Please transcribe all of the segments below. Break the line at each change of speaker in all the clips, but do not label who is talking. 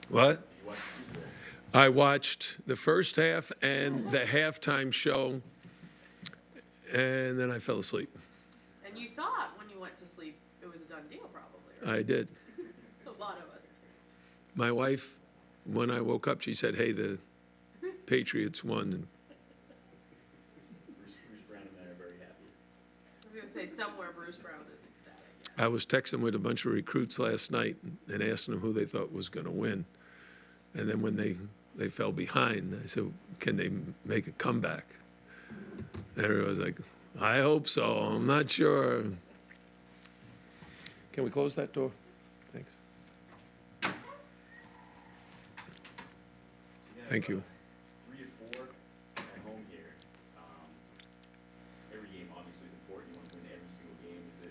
What?
You watched the Super Bowl.
I watched the first half and the halftime show, and then I fell asleep.
And you thought when you went to sleep it was a done deal, probably, right?
I did.
A lot of us.
My wife, when I woke up, she said, "Hey, the Patriots won." And
Bruce Brown and I are very happy.
I was going to say somewhere Bruce Brown is ecstatic. Yeah.
I was texting with a bunch of recruits last night and asking them who they thought was going to win. And then when they fell behind, I said, "Can they make a comeback?" And everyone was like, "I hope so. I'm not sure." Can we close that door? Thanks.
So
Thank you.
3 or 4 at home here. Every game obviously is important. You want to win every single game. Does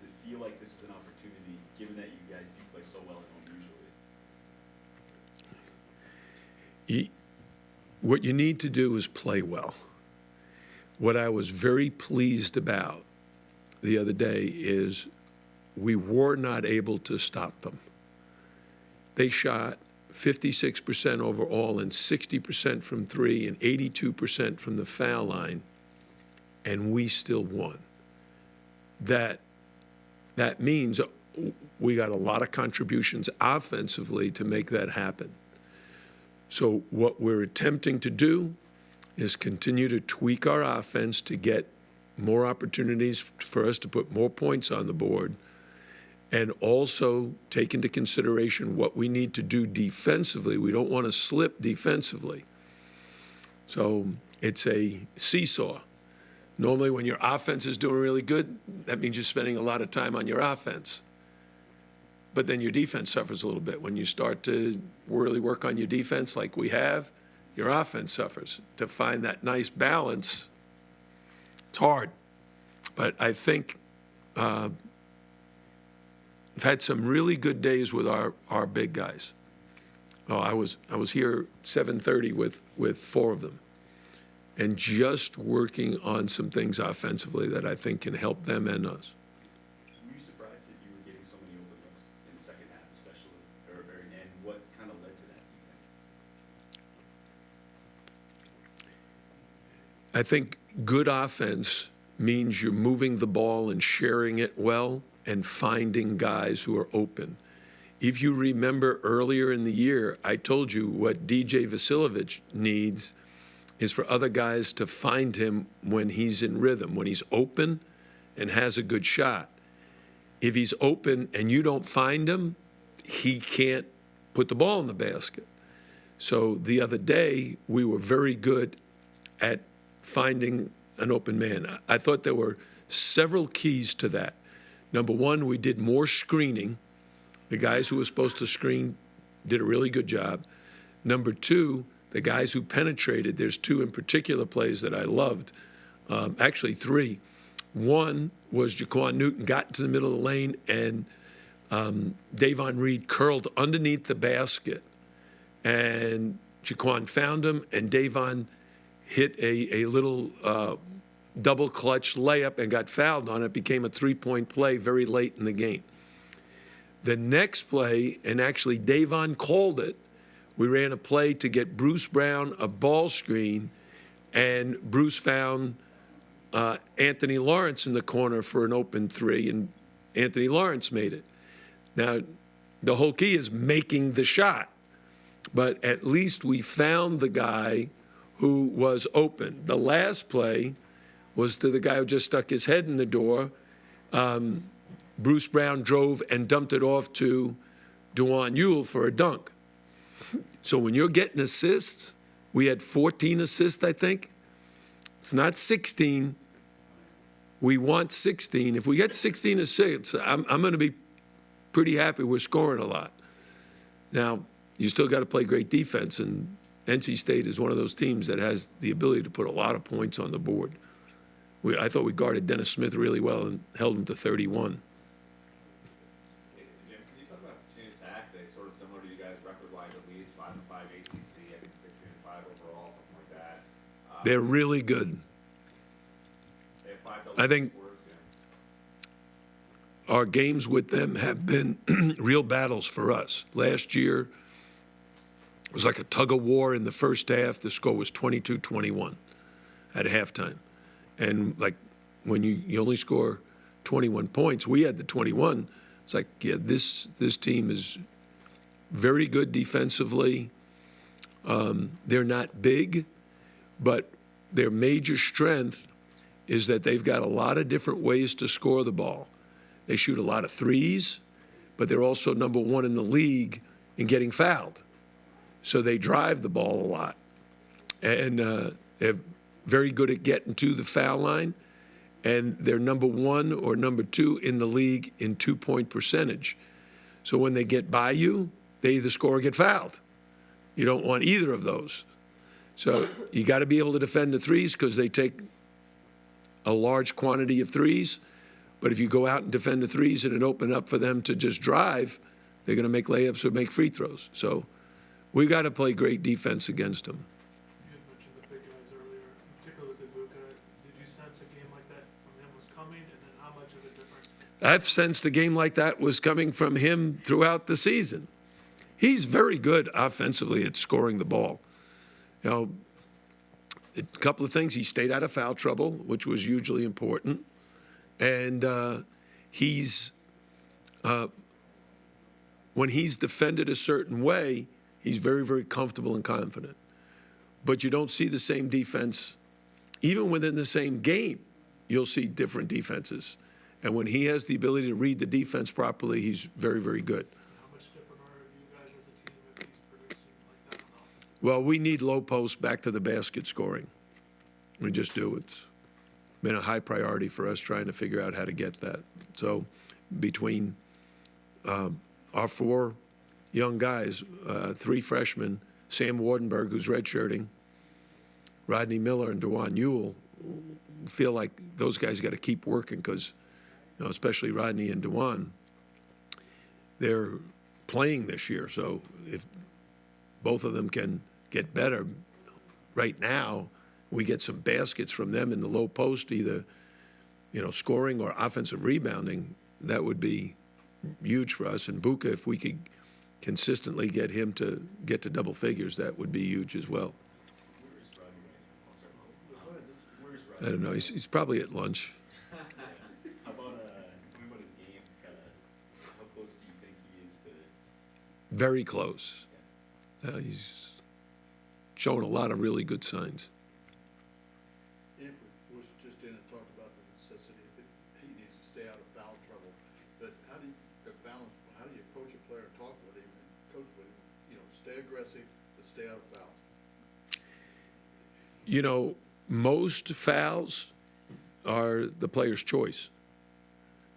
it feel like this is an opportunity, given that you guys do play so well at home usually?
What you need to do is play well. What I was very pleased about the other day is we were not able to stop them. They shot 56% overall and 60% from three and 82% from the foul line, and we still won. That means we got a lot of contributions offensively to make that happen. So what we're attempting to do is continue to tweak our offense to get more opportunities for us to put more points on the board, and also take into consideration what we need to do defensively. We don't want to slip defensively. So it's a seesaw. Normally when your offense is doing really good, that means you're spending a lot of time on your offense. But then your defense suffers a little bit. When you start to really work on your defense like we have, your offense suffers. To find that nice balance, it's hard. But I think I've had some really good days with our big guys. Oh, I was here 7:30 with 4 of them, and just working on some things offensively that I think can help them and us.
Were you surprised that you were getting so many open looks in the second half, especially, and what kind of led to that?
I think good offense means you're moving the ball and sharing it well and finding guys who are open. If you remember earlier in the year, I told you what DJ Vasiljevic needs is for other guys to find him when he's in rhythm, when he's open and has a good shot. If he's open and you don't find him, he can't put the ball in the basket. So the other day, we were very good at finding an open man. I thought there were several keys to that. Number one, we did more screening. The guys who were supposed to screen did a really good job. Number two, the guys who penetrated, there's 2 in particular plays that I loved, actually 3. One was Jaquan Newton got into the middle of the lane, and Davon Reed curled underneath the basket, and Jaquan found him, and Davon hit a little double clutch layup and got fouled on it. Became a 3-point play very late in the game. The next play, and actually Davon called it, we ran a play to get Bruce Brown a ball screen, and Bruce found Anthony Lawrence in the corner for an open 3, and Anthony Lawrence made it. Now, the whole key is making the shot, but at least we found the guy who was open. The last play was to the guy who just stuck his head in the door. Bruce Brown drove and dumped it off to Dewan Ewell for a dunk. So when you're getting assists, we had 14 assists, I think. It's not 16. We want 16. If we get 16 assists, I'm going to be pretty happy we're scoring a lot. Now, you still got to play great defense, and NC State is one of those teams that has the ability to put a lot of points on the board. I thought we guarded Dennis Smith really well and held him to 31.
Jim, can you talk about Virginia's back? They sort of similar to you guys, record-wise at least, 5-5 ACC, I think 16-5 overall, something like that.
They're really good.
They have 5
I think
scores,
our games with them have been real battles for us. Last year, it was like a tug of war in the first half. The score was 22-21 at halftime. And like when you only score 21 points, we had the 21. It's like, yeah, this team is very good defensively. They're not big, but their major strength is that they've got a lot of different ways to score the ball. They shoot a lot of threes, but they're also number one in the league in getting fouled. So they drive the ball a lot. And they're very good at getting to the foul line. And they're number one or number two in the league in two-point percentage. So when they get by you, they either score or get fouled. You don't want either of those. So you got to be able to defend the threes because they take a large quantity of threes. But if you go out and defend the threes and it open up for them to just drive, they're going to make layups or make free throws. So we've got to play great defense against them.
You had mentioned the big guys earlier, particularly with Ibuka. Did you sense a game like that from him was coming, and then how much of a difference?
I've sensed a game like that was coming from him throughout the season. He's very good offensively at scoring the ball. You know, a couple of things. He stayed out of foul trouble, which was hugely important. And when he's defended a certain way, he's very, very comfortable and confident. But you don't see the same defense. Even within the same game, you'll see different defenses. And when he has the ability to read the defense properly, he's very, very good.
How much different are you guys as a team if he's producing like that on offense?
Well, we need low post back to the basket scoring. We just do. It's been a high priority for us trying to figure out how to get that. So between our four young guys, three freshmen, Sam Wardenberg, who's redshirting, Rodney Miller, and DeJuan Ewell, feel like those guys got to keep working because, you know, especially Rodney and DeJuan, they're playing this year. So if both of them can get better right now, we get some baskets from them in the low post, either, you know, scoring or offensive rebounding, that would be huge for us. And Buka, if we could consistently get him to get to double figures, that would be huge as well. I don't know. He's probably at lunch.
How about tell me about his game? Kind of, how close do you think he is to?
Very close. He's showing a lot of really good signs.
If we was just in and talked about the necessity, he needs to stay out of foul trouble, but how do you balance, how do you coach a player, talk with him, and coach with him, you know, stay aggressive, but stay out of foul?
You know, most fouls are the player's choice.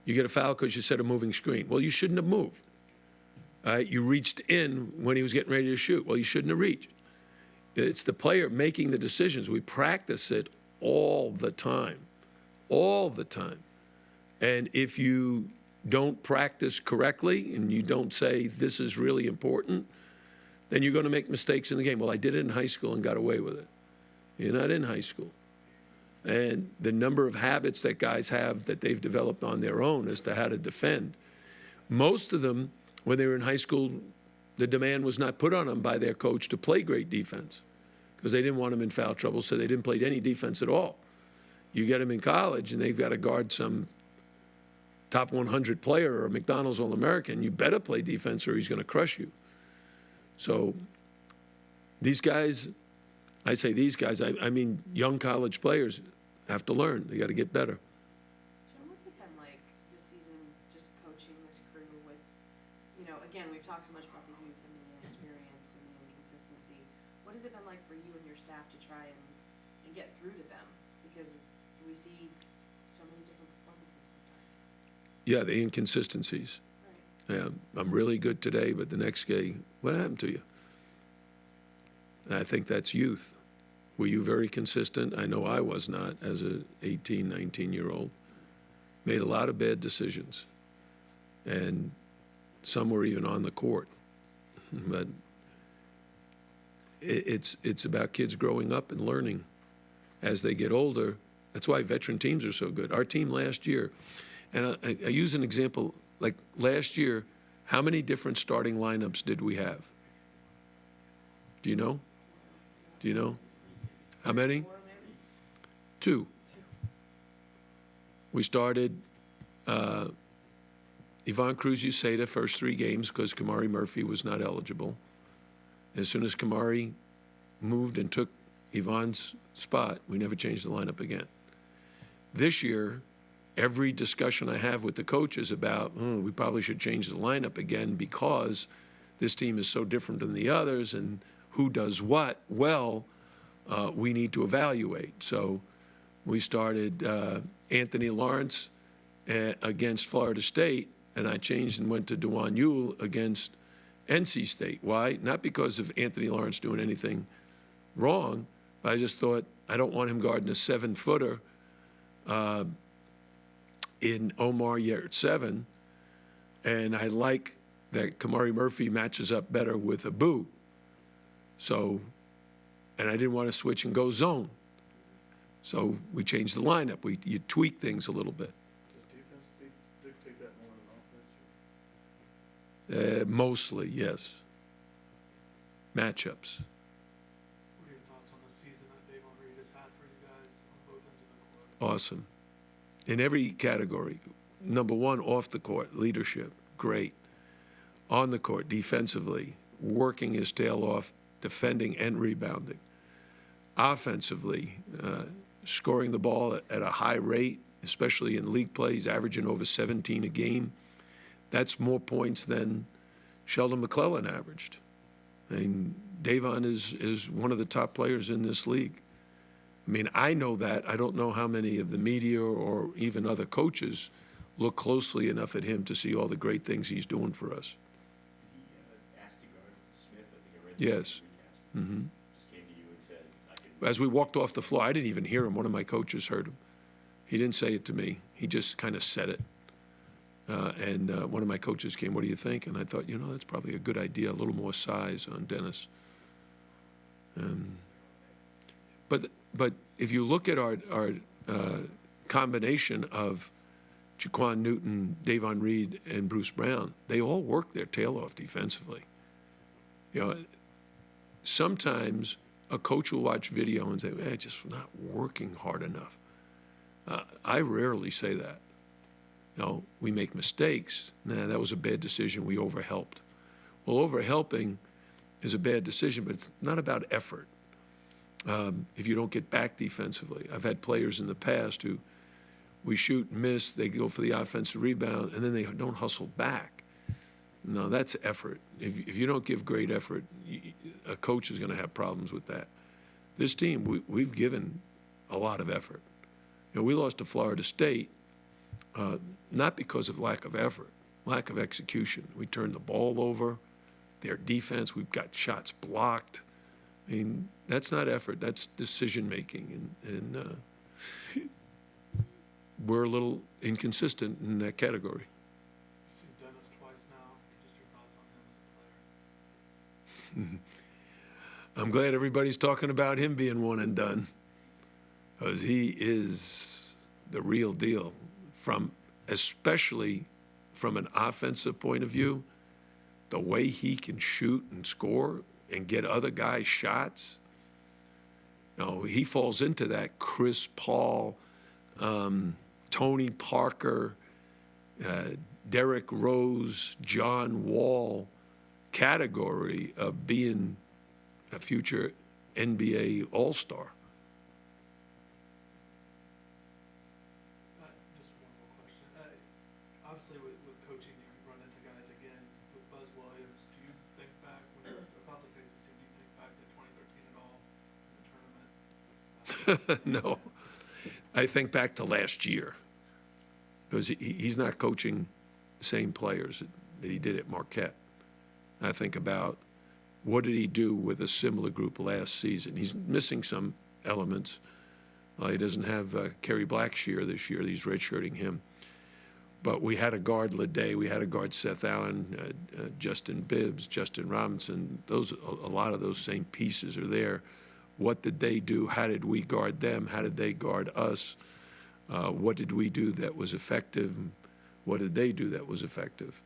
You get a foul because you set a moving screen. Well, you shouldn't have moved. You reached in when he was getting ready to shoot. Well, you shouldn't have reached. It's the player making the decisions. We practice it all the time, all the time. And if you don't practice correctly and you don't say this is really important, then you're going to make mistakes in the game. Well, I did it in high school and got away with it. You're not in high school. And the number of habits that guys have that they've developed on their own as to how to defend, most of them, when they were in high school, the demand was not put on them by their coach to play great defense because they didn't want them in foul trouble, so they didn't play any defense at all. You get them in college, and they've got to guard some top 100 player or a McDonald's All-American. You better play defense or he's going to crush you. So these guys, I say these guys, I mean young college players have to learn. They got to get better.
John, what's it been like this season, just coaching this crew with, you know, again, we've talked so much about the youth and the inexperience and the inconsistency. What has it been like for you and your staff to try and get through to them? Because we see so many different performances sometimes.
Yeah, the inconsistencies.
Right.
Yeah, I'm really good today, but the next day, what happened to you? And I think that's youth. Were you very consistent? I know I was not as a 18, 19-year-old. Made a lot of bad decisions. And some were even on the court. But it's about kids growing up and learning as they get older. That's why veteran teams are so good. Our team last year And I use an example, like last year, how many different starting lineups did we have? Do you know? Do you know? How many?
4 maybe?
2.
2.
We started Ivan Cruz Uceda first 3 games because Kamari Murphy was not eligible. As soon as Kamari moved and took Ivan's spot, we never changed the lineup again. This year, every discussion I have with the coaches about, we probably should change the lineup again because this team is so different than the others and who does what well, we need to evaluate. So we started Anthony Lawrence against Florida State, and I changed and went to Dewan Yule against NC State. Why? Not because of Anthony Lawrence doing anything wrong, but I just thought I don't want him guarding a 7-footer in Omar Yurt-Seven, and I like that Kamari Murphy matches up better with Abu. So, and I didn't want to switch and go zone. So we changed the lineup. You tweak things a little bit.
Does defense dictate that more than offense?
Mostly, yes. Matchups.
What are your thoughts on the season that Davon Reed has had for you guys on both ends of the court?
Awesome. In every category. Number 1, off the court, leadership, great. On the court, defensively, working his tail off, defending and rebounding. Offensively, scoring the ball at a high rate, especially in league play. He's averaging over 17 a game. That's more points than Sheldon McClellan averaged. I mean, Davon is one of the top players in this league. I mean, I know that. I don't know how many of the media or even other coaches look closely enough at him to see all the great things he's doing for us.
He asked to guard Smith, I think I read.
Yes.
The recast.
Mm-hmm.
Just came to you and said, I can.
As we walked off the floor, I didn't even hear him. One of my coaches heard him. He didn't say it to me. He just kind of said it. And one of my coaches came, what do you think? And I thought, that's probably a good idea, a little more size on Dennis. But if you look at our combination of Jaquan Newton, Davon Reed, and Bruce Brown, they all work their tail off defensively. Sometimes a coach will watch video and say, just not working hard enough. I rarely say that. We make mistakes. That was a bad decision. We overhelped. Well, overhelping is a bad decision, but it's not about effort. If you don't get back defensively. I've had players in the past who we shoot and miss, they go for the offensive rebound, and then they don't hustle back. No, that's effort. If you don't give great effort, a coach is going to have problems with that. This team, we've given a lot of effort. We lost to Florida State, not because of lack of effort, lack of execution. We turned the ball over. Their defense, we've got shots blocked. I mean, that's not effort. That's decision-making. And we're a little inconsistent in that category.
You've seen Dennis twice now. Just your thoughts on him as a player.
I'm glad everybody's talking about him being one and done, because he is the real deal, especially from an offensive point of view. The way he can shoot and score and get other guys shots. He falls into that Chris Paul, Tony Parker, Derrick Rose, John Wall category of being a future NBA All-Star.
Just one more question. Obviously, with coaching, you run into guys again. With Buzz Williams, do you think back, when you're about to face this team, do you think back to 2013 at all in the tournament?
No. I think back to last year, because he's not coaching the same players that he did at Marquette. I think about what did he do with a similar group last season. He's missing some elements. He doesn't have Kerry Blackshear this year. He's redshirting him. But we had to guard Leday. We had to guard Seth Allen, Justin Bibbs, Justin Robinson. A lot of those same pieces are there. What did they do? How did we guard them? How did they guard us? What did we do that was effective? What did they do that was effective?